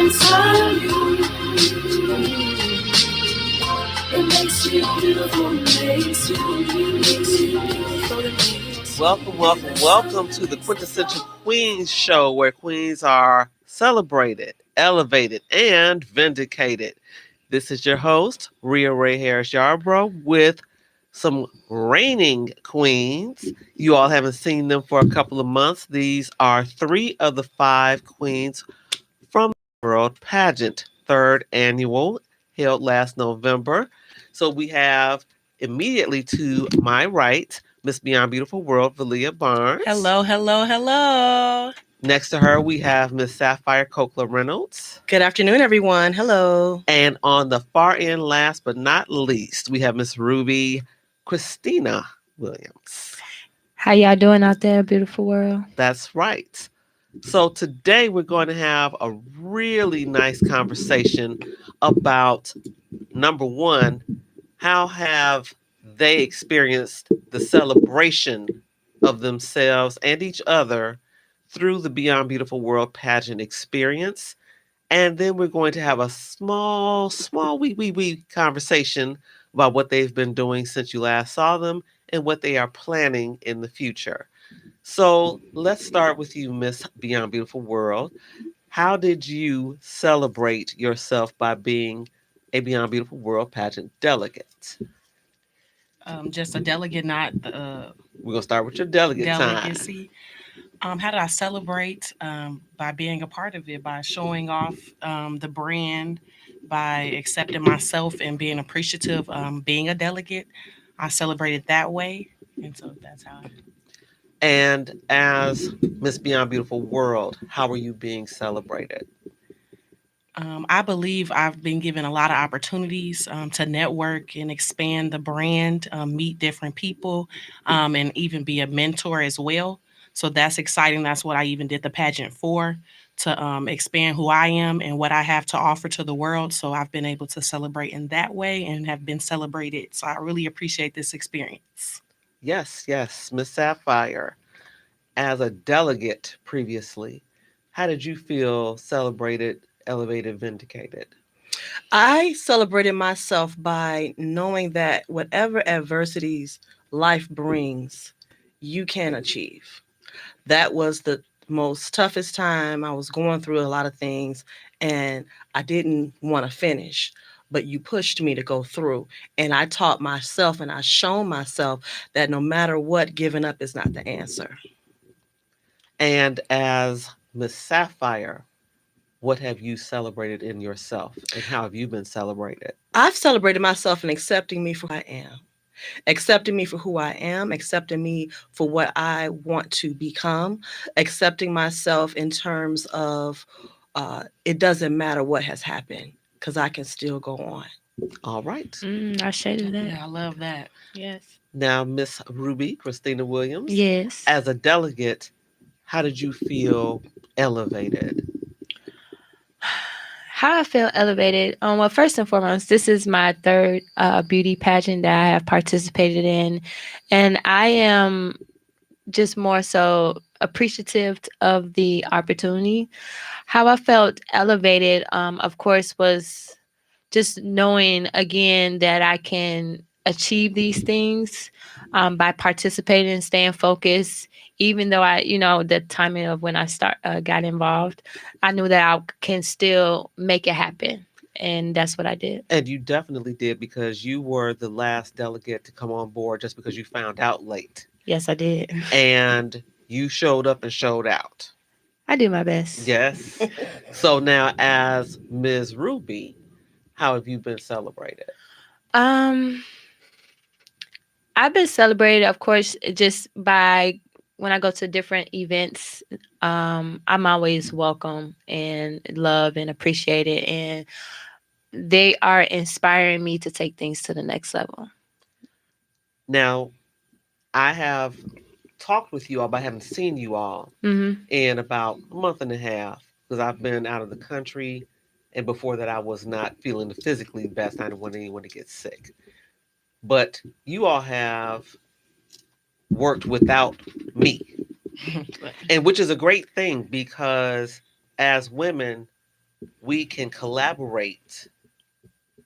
inside you. It makes you beautiful, makes you beautiful. Welcome to the Quintessential Queens show, where queens are celebrated, elevated, and vindicated. This is your host, Rhea Ray Harris Yarbrough, with some reigning queens. You all haven't seen them for a couple of months. These are three of the five queens from the World Pageant, third annual, held last November. So we have immediately to my right, Miss Beyond Beautiful World, Valia Barnes. Hello. Next to her, we have Miss Sapphire Cochla Reynolds. Good afternoon, everyone. Hello. And on the far end, last but not least, we have Miss Ruby Christina Williams. How y'all doing out there, beautiful world? That's right. So today we're going to have a really nice conversation about, number one, how have they experienced the celebration of themselves and each other through the Beyond Beautiful World pageant experience. And then we're going to have a small, wee conversation about what they've been doing since you last saw them and what they are planning in the future. So let's start with you, Miss Beyond Beautiful World. How did you celebrate yourself by being a Beyond Beautiful World pageant delegate? Just a delegate, not the We're going to start with your delegate delegacy. How did I celebrate? By being a part of it, by showing off the brand, by accepting myself and being appreciative. Being a delegate, I celebrated that way. And so that's how I... And as Miss Beyond Beautiful World, how are you being celebrated? I believe I've been given a lot of opportunities to network and expand the brand, meet different people, and even be a mentor as well. So that's exciting. That's what I even did the pageant for, to expand who I am and what I have to offer to the world. So I've been able to celebrate in that way and have been celebrated. So I really appreciate this experience. Yes, Miss Sapphire. As a delegate previously, how did you feel celebrated, elevated, vindicated? I celebrated myself by knowing that whatever adversities life brings, you can achieve. That was the most toughest time. I was going through a lot of things and I didn't want to finish, but you pushed me to go through. And I taught myself and I shown myself that no matter what, giving up is not the answer. And as Miss Sapphire, what have you celebrated in yourself and how have you been celebrated? I've celebrated myself in accepting me for who I am. Accepting me for who I am, accepting me for what I want to become, accepting myself in terms of it doesn't matter what has happened because I can still go on. All right. I shaded that. Yeah, I love that. Yes. Now, Miss Ruby Christina Williams. Yes. As a delegate, how did you feel elevated? How I feel elevated. Well, first and foremost, this is my third beauty pageant that I have participated in. And I am just more so appreciative of the opportunity. How I felt elevated, of course, was just knowing again that I can achieve these things by participating and staying focused. Even though the timing of when I got involved, I knew that I can still make it happen. And that's what I did. And you definitely did, because you were the last delegate to come on board just because you found out late. Yes, I did. And you showed up and showed out. I do my best. Yes. So now, as Ms. Ruby, how have you been celebrated? I've been celebrated, of course, just by when I go to different events. I'm always welcome and loved and appreciated, and they are inspiring me to take things to the next level. Now, I have talked with you all, but I haven't seen you all in about a month and a half, because I've been out of the country, and before that I was not feeling physically the best. I didn't want anyone to get sick. But you all have worked without me, and which is a great thing, because as women, we can collaborate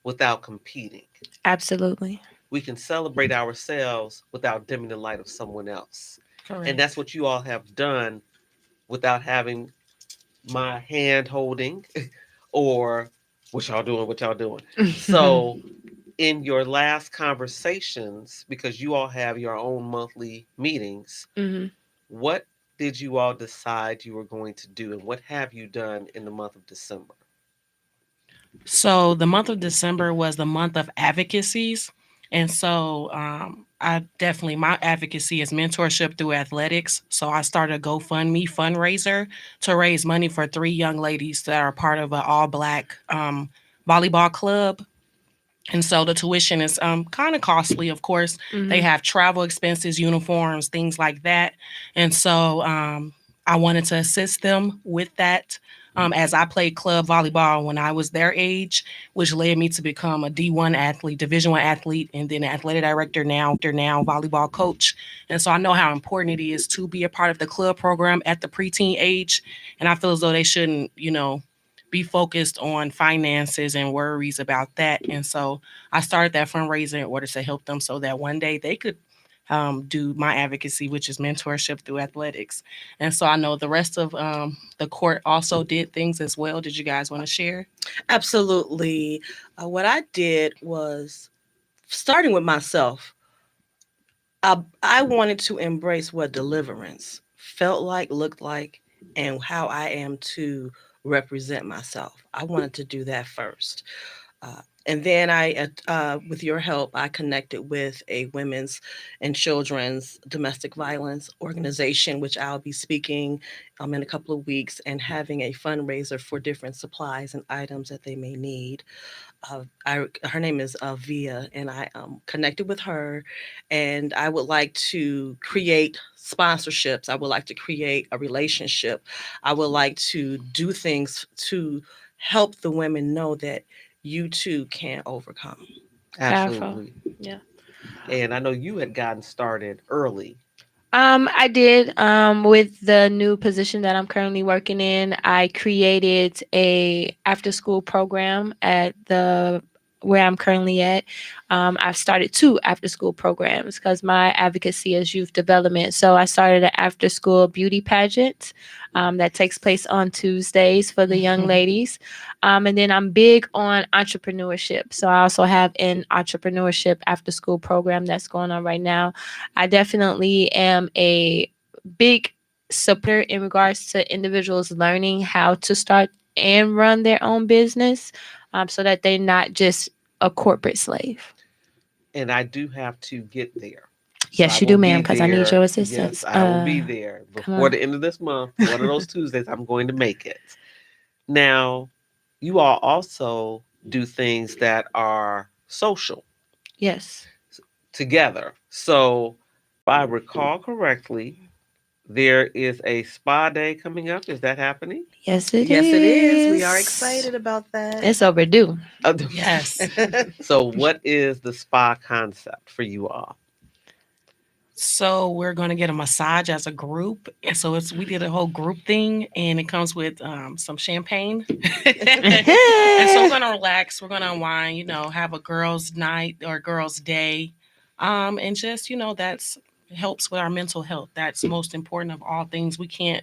without competing. Absolutely. We can celebrate ourselves without dimming the light of someone else. And that's Correct. what you all have done without having my hand holding or what y'all doing. So in your last conversations, because you all have your own monthly meetings, hmm what did you all decide you were going to do, and what have you done in the month of December? So the month of December was the month of advocacies. And so I definitely, my advocacy is mentorship through athletics. So I started a GoFundMe fundraiser to raise money for three young ladies that are part of an all black volleyball club. And so the tuition is kind of costly, of course. They hmm have travel expenses, uniforms, things like that. And so I wanted to assist them with that as I played club volleyball when I was their age, which led me to become a D1 athlete, Division I athlete, and then an athletic director now volleyball coach. And so I know how important it is to be a part of the club program at the preteen age. And I feel as though they shouldn't, be focused on finances and worries about that. And so I started that fundraiser in order to help them so that one day they could do my advocacy, which is mentorship through athletics. And so I know the rest of the court also did things as well. Did you guys want to share? Absolutely. What I did was starting with myself. I wanted to embrace what deliverance felt like, looked like, and how I am to represent myself. I wanted to do that first. And then with your help, I connected with a women's and children's domestic violence organization, which I'll be speaking in a couple of weeks and having a fundraiser for different supplies and items that they may need. Her name is Via, and I connected with her, and I would like to create sponsorships. I would like to create a relationship. I would like to do things to help the women know that you too can overcome. Powerful. Absolutely. Yeah. And I know you had gotten started early. I did. With the new position that I'm currently working in, I created a after school program at the where I'm currently at. I've started two after school programs because my advocacy is youth development. So I started an after school beauty pageant that takes place on Tuesdays for the young ladies. And then I'm big on entrepreneurship. So I also have an entrepreneurship after school program that's going on right now. I definitely am a big supporter in regards to individuals learning how to start and run their own business so that they're not just a corporate slave. And I do have to get there. So I Yes, you will do, be ma'am, because I need your there. assistance. Yes, I will be there Come before on. the end of this month. One of those Tuesdays, I'm going to make it. Now, you all also do things that are social Yes. together. So, if I recall correctly, there is a spa day coming up. Is that happening? Yes, it is. Yes, it is. We are excited about that. It's overdue. Yes. So, what is the spa concept for you all? So we're going to get a massage as a group, and so we did a whole group thing, and it comes with some champagne, and so we're going to relax, we're going to unwind, have a girls' night or girls' day, and just that's helps with our mental health. That's most important of all things. We can't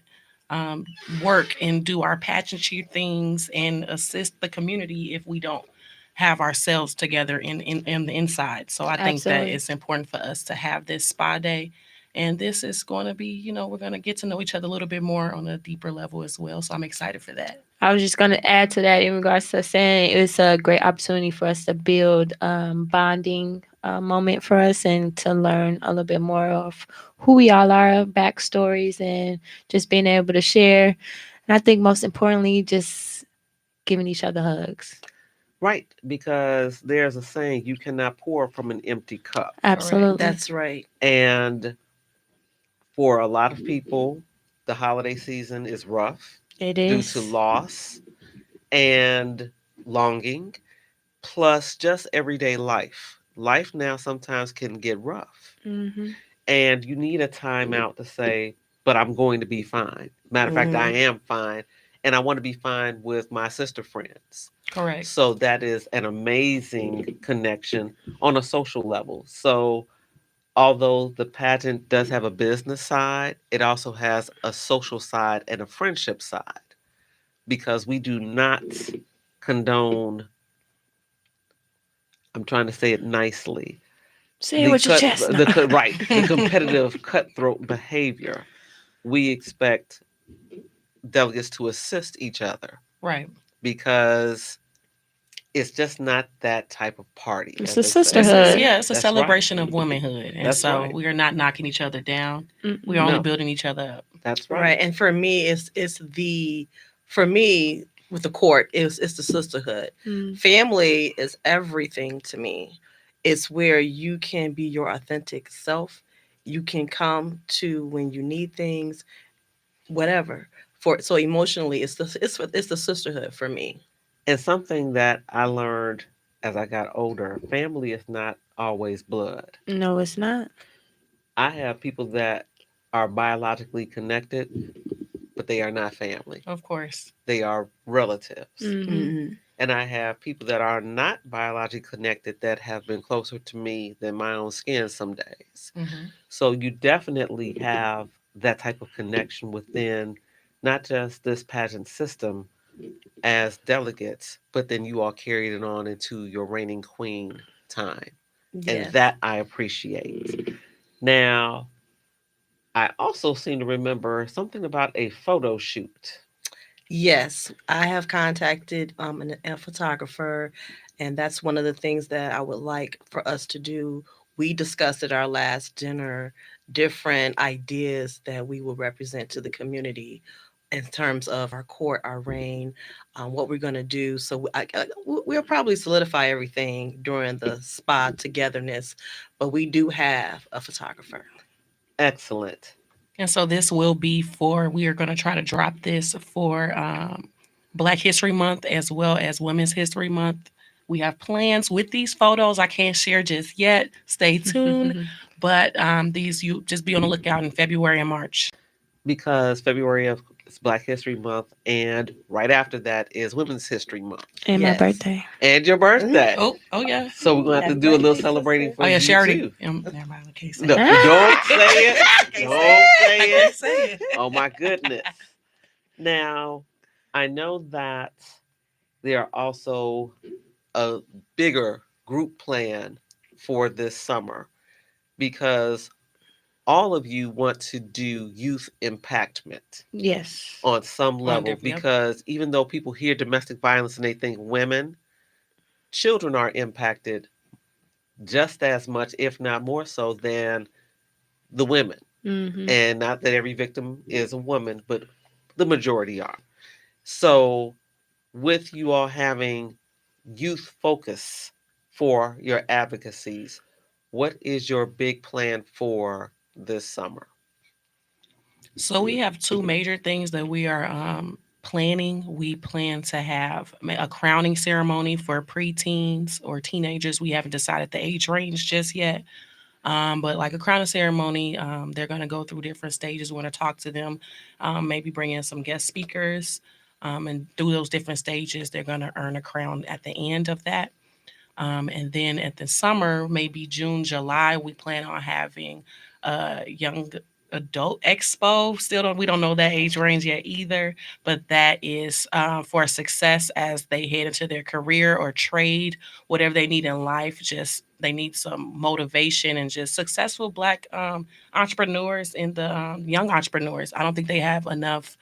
um, work and do our pageantry things and assist the community if we don't have ourselves together in the inside. So I think that Absolutely. it's important for us to have this spa day. And this is going to be, we're going to get to know each other a little bit more on a deeper level as well. So I'm excited for that. I was just going to add to that in regards to saying it's a great opportunity for us to build bonding moment for us and to learn a little bit more of who we all are, backstories, and just being able to share. And I think most importantly, just giving each other hugs. Right, because there's a saying you cannot pour from an empty cup. Absolutely. That's right. And for a lot of people, the holiday season is rough It due is. to loss and longing, plus just everyday life. Life now sometimes can get rough, Mm-hmm. and you need a time out to say, but I'm going to be fine. Matter of fact, I am fine. and I want to be fine with my sister friends. Correct. So that is an amazing connection on a social level. So although the pageant does have a business side, it also has a social side and a friendship side because we do not condone, I'm trying to say it nicely, Say it with your chest. No. right, the competitive cutthroat behavior. We expect delegates to assist each other Right. because it's just not that type of party. It's as a they say. sisterhood. Yeah, it's a That's celebration of womanhood. And That's so right. we are not knocking each other down. Mm-mm. We're only No. building each other up. That's right. Right. And for me, for me with the court it's the sisterhood. Mm. Family is everything to me. It's where you can be your authentic self. You can come to when you need things, whatever. So emotionally, it's the sisterhood for me. And something that I learned as I got older, family is not always blood. No, it's not. I have people that are biologically connected, but they are not family. Of course. They are relatives. Mm-hmm. Mm-hmm. And I have people that are not biologically connected that have been closer to me than my own skin some days. Mm-hmm. So you definitely have that type of connection within not just this pageant system as delegates, but then you all carried it on into your reigning queen time. And Yes. that I appreciate. Now, I also seem to remember something about a photo shoot. Yes, I have contacted a photographer, and that's one of the things that I would like for us to do. We discussed at our last dinner different ideas that we will represent to the community in terms of our court, our reign, what we're going to do. So we'll probably solidify everything during the spa togetherness, but we do have a photographer. Excellent. And so this will be we are going to try to drop this for Black History Month as well as Women's History Month. We have plans with these photos. I can't share just yet. Stay tuned. But these, you just be on the lookout in February and March. Because February is Black History Month, and right after that is Women's History Month. And my Yes. birthday. And your birthday. Oh yeah. So we're going to have to Happy do a little birthday, celebrating sister. for Oh yeah, you she already. too. Never mind. I can't say No, it. don't say it. Don't say I can't it. say it. Oh my goodness. Now, I know that there are also a bigger group plan for this summer because all of you want to do youth impactment Yes. on some level different- yep. because even though people hear domestic violence and they think women, children are impacted just as much, if not more so, than the women. Mm-hmm. And not that every victim is a woman, but the majority are. So, with you all having youth focus for your advocacies, what is your big plan for this summer? So we have two major things that we are planning. We plan to have a crowning ceremony for preteens or teenagers. We haven't decided the age range just yet. But like a crowning ceremony, they're going to go through different stages. We want to talk to them, maybe bring in some guest speakers, and through those different stages, they're going to earn a crown at the end of that. And then at the summer, maybe June, July, we plan on having a young adult expo. We don't know that age range yet either, but that is for success as they head into their career or trade, whatever they need in life. Just they need some motivation and just successful Black entrepreneurs and the young entrepreneurs. I don't think they have enough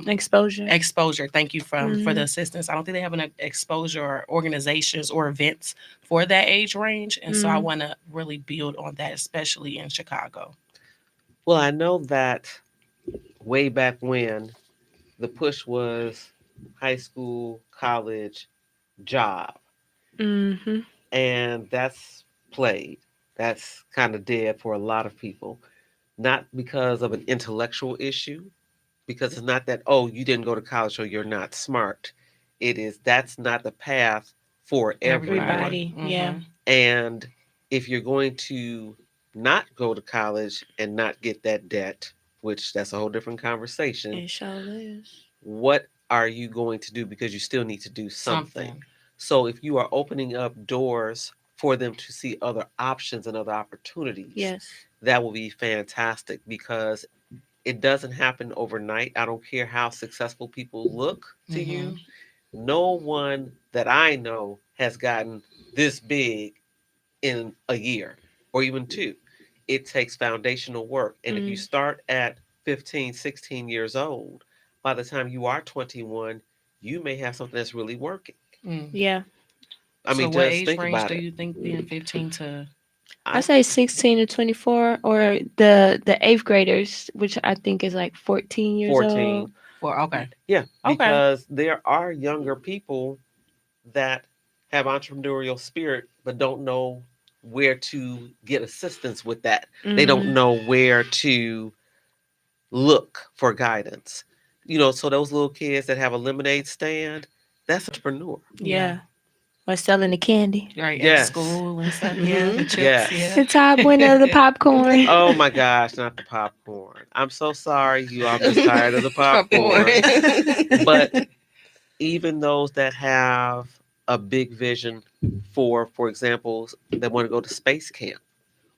Exposure. exposure. Thank you for the Mhm. assistance. I don't think they have enough exposure or organizations or events for that age range, and so I Mhm. want to really build on that, especially in Chicago. Well, I know that way back when the push was high school, college, job, Mm-hmm. and that's played. That's kind of dead for a lot of people. Not because of an intellectual issue, because it's not that, oh, you didn't go to college so you're not smart. It is that's not the path for everyone. Everybody. Yeah. And if you're going to not go to college and not get that debt, which that's a whole different conversation, It sure is. what are you going to do, because you still need to do something. Something. So if you are opening up doors for them to see other options and other opportunities, Yes. that will be fantastic, because it doesn't happen overnight. I don't care how successful people look to you. No one that I know has gotten this big in a year or even two. It takes foundational work. And if you start at 15, 16 years old, by the time you are 21, you may have something that's really working. Yeah. I mean, So what just age think range about do it. you think being 15 to? I say 16 to 24, or the eighth graders, which I think is like 14 years 14. old. Well, okay. Yeah, Okay. because there are younger people that have entrepreneurial spirit but don't know where to get assistance with that. They don't Mhm. know where to look for guidance. So those little kids that have a lemonade stand, that's entrepreneur. Yeah. Or selling the candy. Right, at Yes. school and stuff. Yeah, the chips. Yes. The top winner of the popcorn. Oh my gosh, not the popcorn. I'm so sorry, you. I'm just tired of the popcorn. But even those that have a big vision for example, they want to go to space camp.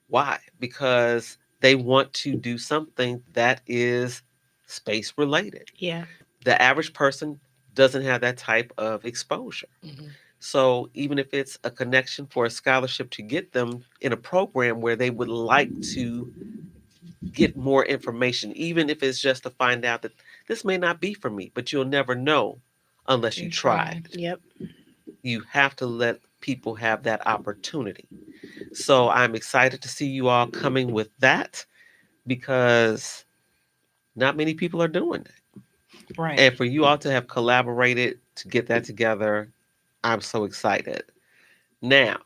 Why? Because they want to do something that is space related. Yeah. The average person doesn't have that type of exposure. Mhm. So even if it's a connection for a scholarship to get them in a program where they would like to get more information, even if it's just to find out that this may not be for me, but you'll never know unless you You tried. tried. Yep. You have to let people have that opportunity. So I'm excited to see you all coming with that, because not many people are doing that. Right. And for you all to have collaborated to get that together, I'm so excited. Now,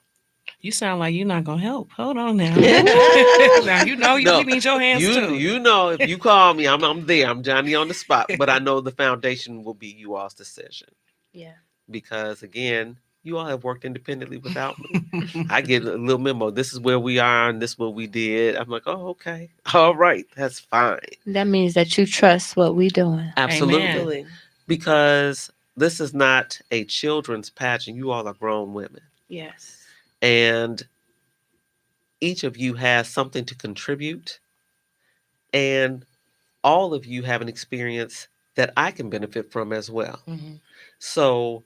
You sound like you're not gonna help. Hold on now. Woo! Now you know No, we need your hands you too. you know, if you call me, I'm there. I'm Johnny on the spot. But I know the foundation will be you all's decision, Yeah. because again, you all have worked independently without me. I get a little memo. This is where we are, and this is what we did. I'm like, oh, okay, all right, that's fine. That means that you trust what we doing. Absolutely, Amen. Absolutely. because this is not a children's pageant. You all are grown women, Yes. and each of you has something to contribute, and all of you have an experience that I can benefit from as well. Mhm. So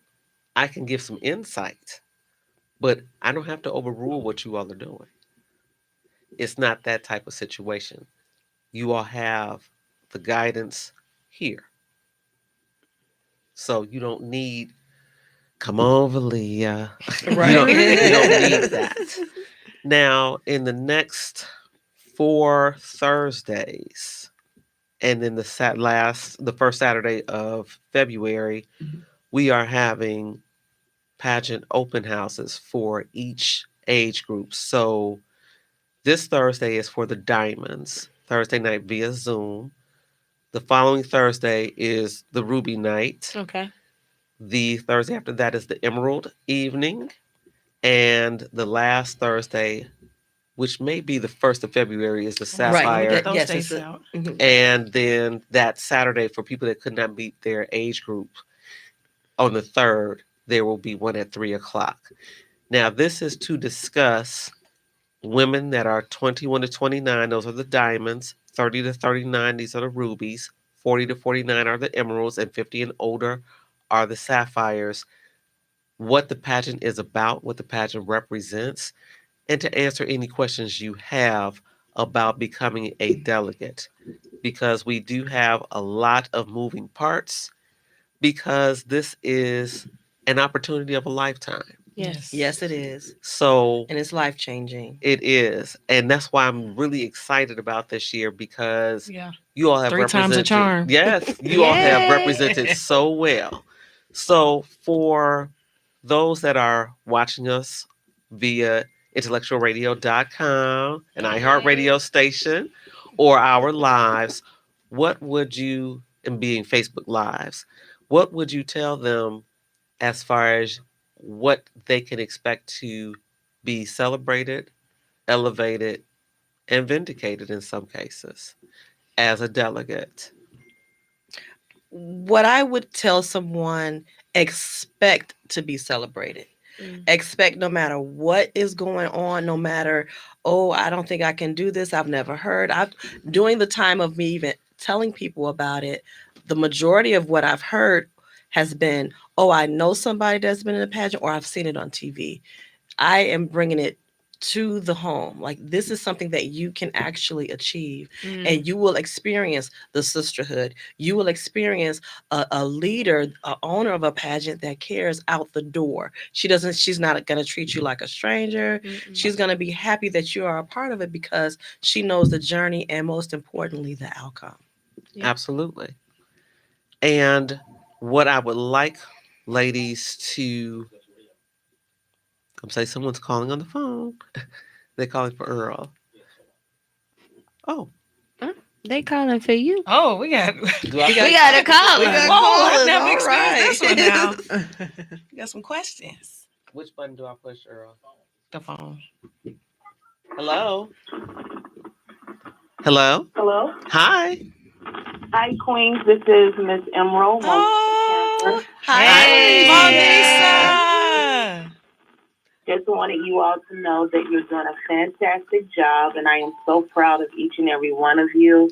I can give some insight, but I don't have to overrule what you all are doing. It's not that type of situation. You all have the guidance here. So you don't need, come on, Valia. Right. You don't need that. Now, in the next 4 Thursdays, and then the first Saturday of February, we are having pageant open houses for each age group. So this Thursday is for the Diamonds, Thursday night via Zoom. The following Thursday is the Ruby night. Okay. The Thursday after that is the Emerald evening. And the last Thursday, which may be the 1st of February, is the Right. Sapphire. Get those Yes, dates it's out. And then that Saturday, for people that could not meet their age group, on the 3rd, there will be one at 3 o'clock. Now, this is to discuss women that are 21 to 29, those are the diamonds, 30 to 39, these are the rubies, 40 to 49 are the emeralds, and 50 and older are the sapphires. What the pageant is about, what the pageant represents, and to answer any questions you have about becoming a delegate, because we do have a lot of moving parts, because this is an opportunity of a lifetime. Yes. Yes, it is. So And it's life changing. it is. And that's why I'm really excited about this year, because Yeah. you all have 3 times a represented. charm. Yes, you all have Yay. represented so well. So for those that are watching us via IntellectualRadio.com, an iHeartRadio station, or our lives, what would you, and being Facebook Lives, what would you tell them as far as what they can expect to be celebrated, elevated, and vindicated in some cases as a delegate? What I would tell someone, expect to be celebrated. Expect no matter what is going on, no matter, oh, I don't think I can do this. I've never heard. During the time of me even telling people about it, the majority of what I've heard has been, oh, I know somebody that's been in a pageant or I've seen it on TV. I am bringing it to the home. Like, this is something that you can actually achieve, and you will experience the sisterhood. You will experience a leader, a owner of a pageant that cares out the door. She's not going to treat you like a stranger. She's going to be happy that you are a part of it because she knows the journey and, most importantly, the outcome. Yeah. Absolutely. And what I would like ladies to, I'm saying someone's calling on the phone. They're calling for Earl. Oh, They calling for you. Oh, we got do I We got a caller. Whoa, I've never All experienced this one now. right. We got some questions. Which button do I push, Earl? The phone. Hello? Hello? Hello. Hi. Hi, Queens. This is Miss Emerald. Oh, Hi. Monisa. Just wanted you all to know that you're doing a fantastic job, and I am so proud of each and every one of you.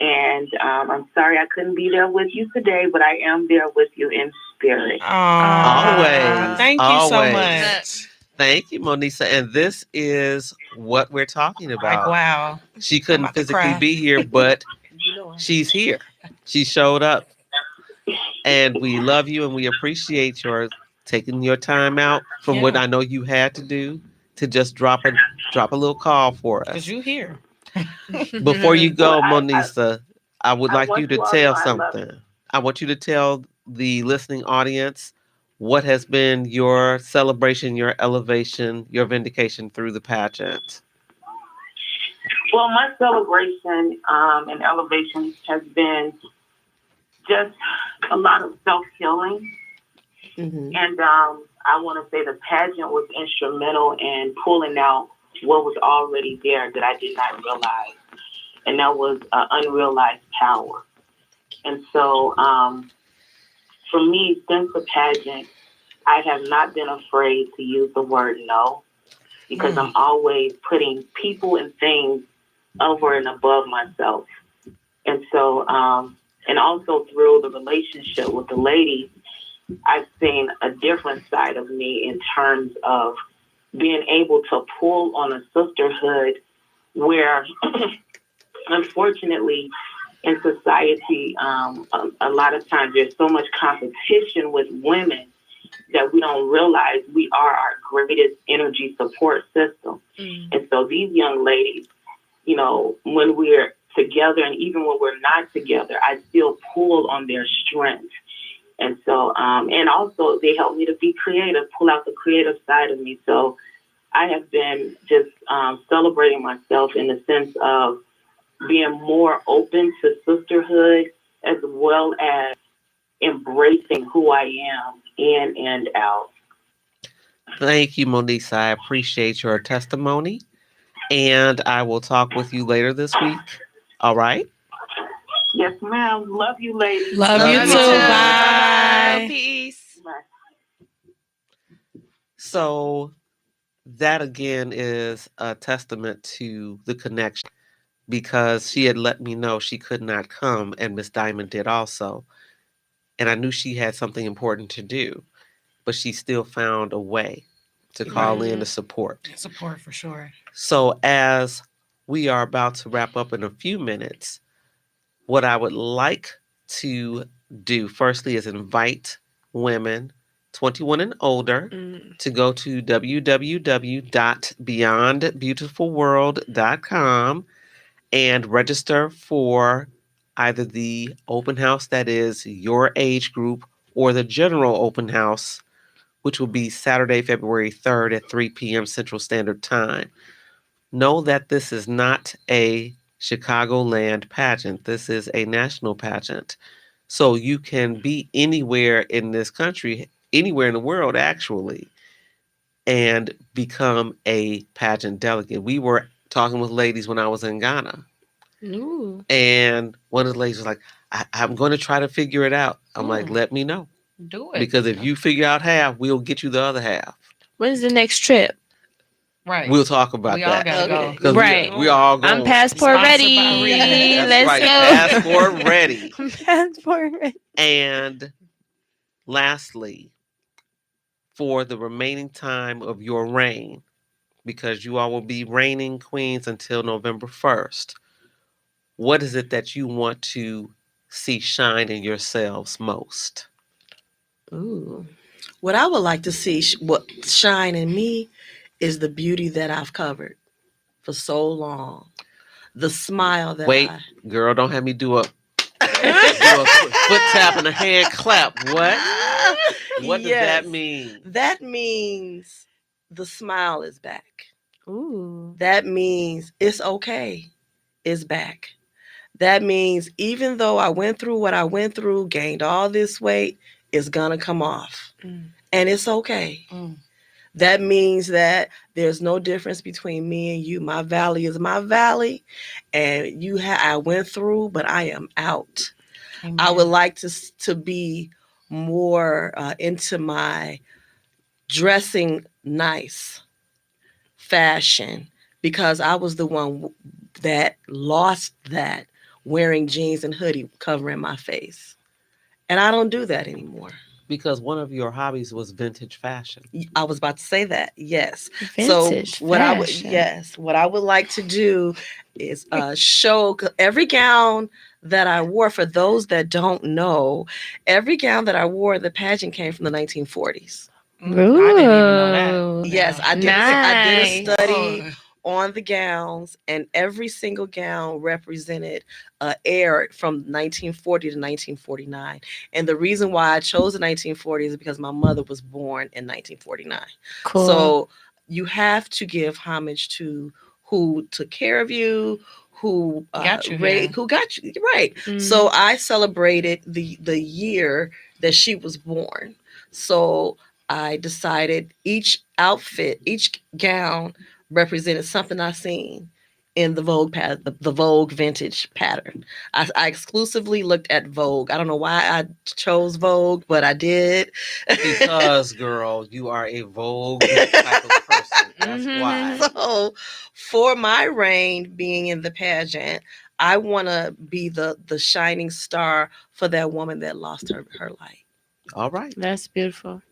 And I'm sorry I couldn't be there with you today, but I am there with you in spirit. Always. Thank you so Always. much. Thank you, Monisa. And this is what we're talking Like, about. wow. She I'm couldn't about to physically cry. be here, but she's here. She showed up. And we love you and we appreciate your taking your time out from what Yeah. I know you had to do to just drop a little call for Because us. you here. Before you go, Well, Monisa, I would I like want you to you all to tell know I love something. I want you to tell the listening audience what has been your celebration, your elevation, your vindication through the pageant. Well, my celebration and elevation has been just a lot of self-healing. Mhm. And I want to say the pageant was instrumental in pulling out what was already there that I did not realize. And that was unrealized power. And so for me, since the pageant, I have not been afraid to use the word no, because I'm always putting people and things over and above myself. And so, and also through the relationship with the ladies, I've seen a different side of me in terms of being able to pull on a sisterhood where, unfortunately, in society, a lot of times there's so much competition with women that we don't realize we are our greatest energy support system. And so these young ladies, you know, when we're together and even when we're not together, I still pull on their strength. And so, and also they help me to be creative, pull out the creative side of me. So I have been just celebrating myself in the sense of being more open to sisterhood as well as embracing who I am in and out. Thank you, Monisa. I appreciate your testimony. And I will talk with you later this week. All right? Yes, ma'am. Love you, ladies. Love Love you you too. too. Bye. Peace. Bye. So that again is a testament to the connection because she had let me know she could not come and Miss Diamond did also. And I knew she had something important to do, but she still found a way to call in to support. Support for sure. So as we are about to wrap up in a few minutes, what I would like to do firstly is invite women 21 and older to go to www.beyondbeautifulworld.com and register for either the open house that is your age group or the general open house, which will be Saturday, February 3rd at 3 p.m. Central Standard Time. Know that this is not a Chicagoland pageant. This is a national pageant. So you can be anywhere in this country, anywhere in the world, actually, and become a pageant delegate. We were talking with ladies when I was in Ghana. Ooh. And one of the ladies was like, I'm going to try to figure it out. I'm like, let me know. Do it. Because if you figure out half, we'll get you the other half. When's the next trip? Right. We'll talk about We all that. gotta Okay. go. 'Cause Right. we all going. I'm passport Sponsored ready. by Rita. That's Let's right. go. Passport ready. I'm passport ready. And lastly, for the remaining time of your reign, because you all will be reigning queens until November 1st, what is it that you want to see shine in yourselves most? Ooh. What I would like to see what shine in me is the beauty that I've covered for so long. The smile that Wait, girl, don't have me do a foot tap and a hand clap. What? What does that Yes. mean? That means the smile is back. Ooh. That means it's okay. It's back. That means even though I went through what I went through, gained all this weight, it's gonna come off. Mm. And it's okay. Mm. That means that there's no difference between me and you. My valley is my valley, and I went through, but I am out. Amen. I would like to be more into my dressing nice, fashion, because I was the one that lost that wearing jeans and hoodie covering my face, and I don't do that anymore. Because one of your hobbies was vintage fashion. I was about to say that. Yes. Vintage so what fashion. what I would like to do is show every gown that I wore. For those that don't know, every gown that I wore in the pageant came from the 1940s. I didn't even know that. Ooh. Yes, I did. Nice. I did a study Oh, on the gowns, and every single gown represented era from 1940 to 1949. And the reason why I chose the 1940s is because my mother was born in 1949. Cool. So you have to give homage to who took care of you, who Got you here. who got you right. Mhm. So I celebrated the year that she was born. So I decided each outfit, each gown represented something I seen in the the Vogue vintage pattern. I exclusively looked at Vogue. I don't know why I chose Vogue, but I did. Because, girl, you are a Vogue type of person. That's Mhm. why. So for my reign being in the pageant, I want to be the shining star for that woman that lost her light. All right. That's beautiful.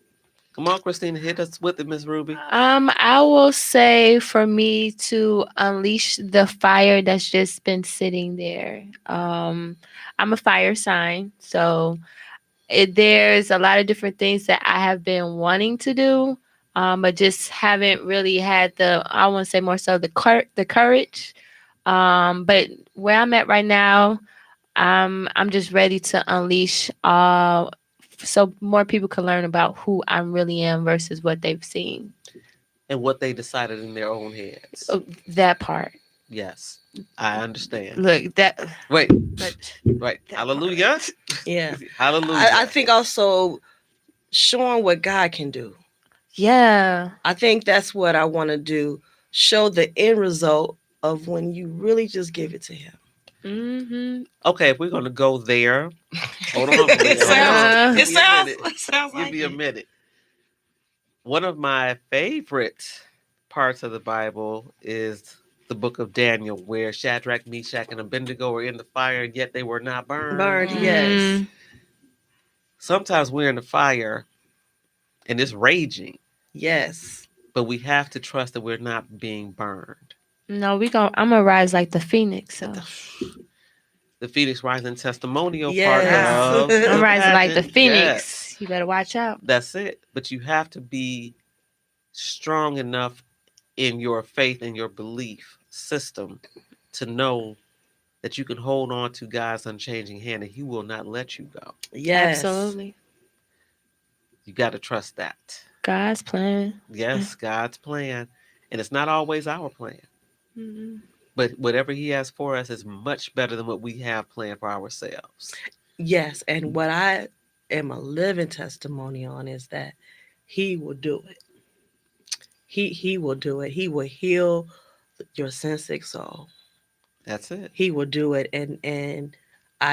Come on, Christina, hit us with it, Miss Ruby. I will say for me to unleash the fire that's just been sitting there. I'm a fire sign, so there's a lot of different things that I have been wanting to do, but just haven't really had I want to say more so the courage. But where I'm at right now, I'm just ready to unleash so more people can learn about who I really am versus what they've seen. And what they decided in their own heads. That part. Yes, I understand. Look, that. Wait, But right. that Hallelujah. Yeah. Hallelujah. I think also showing what God can do. yeah. I think that's what I want to do. Show the end result of when you really just give it to Him. Mm-hmm. Okay, if we're going to go there, hold on. It sounds. Give It me a sounds. minute. It sounds Give like me a it. minute. One of my favorite parts of the Bible is the book of Daniel, where Shadrach, Meshach, and Abednego were in the fire, and yet they were not burned. Burned, Mm. yes. Sometimes we're in the fire and it's raging, Yes. but we have to trust that we're not being burned. No, I'm gonna rise like the phoenix. So The Phoenix Rising testimonial Yes. part of I'm the rising like the pageant. phoenix. Yes, You better watch out. that's it. But you have to be strong enough in your faith and your belief system to know that you can hold on to God's unchanging hand and He will not let you go. Yes. Absolutely. You got to trust that. God's plan. Yes, God's plan. And it's not always our plan. Mm-hmm. But whatever He has for us is much better than what we have planned for ourselves. Yes. And what I am a living testimony on is that He will do it. He will do it. He will heal your sin sick soul. That's it. He will do it. And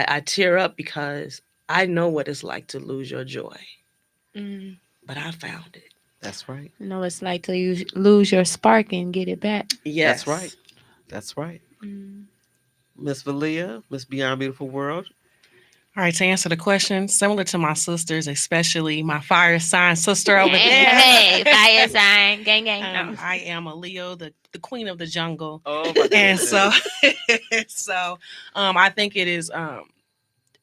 I tear up because I know what it's like to lose your joy, Mm. but I found it. That's right. You know, it's like to lose your spark and get it back. Yes. That's right. That's right. Mm. Miss Valia, Miss Beyond Beautiful World. All right, to answer the question, similar to my sisters, especially my fire sign sister over there. Hey, fire sign, gang, gang. No. I am a Leo, the queen of the jungle. Oh my And goodness. so I think it is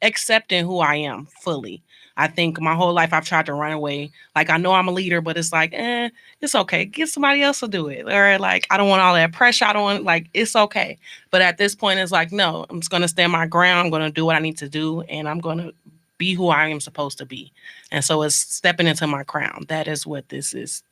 accepting who I am fully. I think my whole life I've tried to run away. Like, I know I'm a leader, but it's like, it's okay. Get somebody else to do it. Or like, I don't want all that pressure. I don't want, like, it's okay. But at this point, it's like, no, I'm just going to stand my ground. I'm going to do what I need to do. And I'm going to be who I am supposed to be. And so it's stepping into my crown. That is what this is.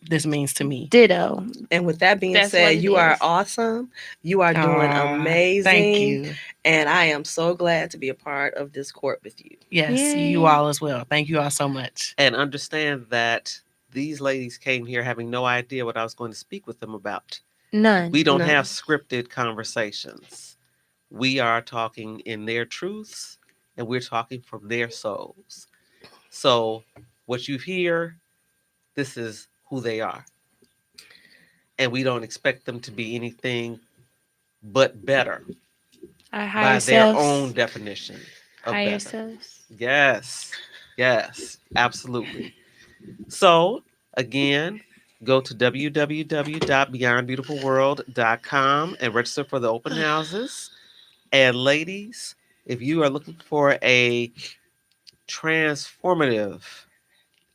This means to me. Ditto. And with that being That's what said, it you are is. awesome. You are doing amazing. Thank you. And I am so glad to be a part of this court with you. Yes, Yay. you all as well. Thank you all so much. And understand that these ladies came here having no idea what I was going to speak with them about. None. We don't No. have scripted conversations. We are talking in their truths and we're talking from their souls. So what you hear, this is who they are. And we don't expect them to be anything but better Our by higher their selves. own definition of Higher better. selves. Yes, absolutely. So, again, go to www.beyondbeautifulworld.com and register for the open houses. And ladies, if you are looking for a transformative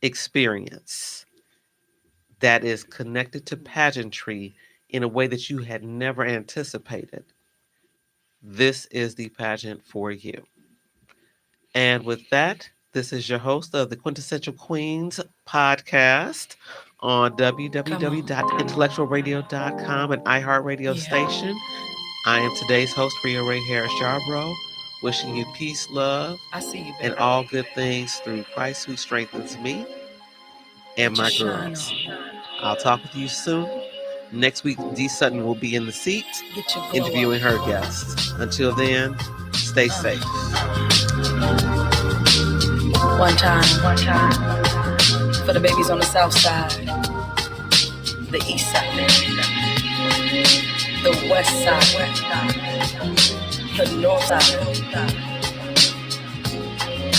experience that is connected to pageantry in a way that you had never anticipated, this is the pageant for you. And with that, this is your host of the Quintessential Queens podcast on www.intellectualradio.com and iHeartRadio station. I am today's host, Rhea Ray Harris Yarbrough, wishing you peace, love, I see you, and all good things through Christ who strengthens me and my girls. I'll talk with you soon. Next week, Dee Sutton will be in the seat interviewing her guests. Until then, stay safe. One time for the babies on the south side, the east side, the west side, the north side.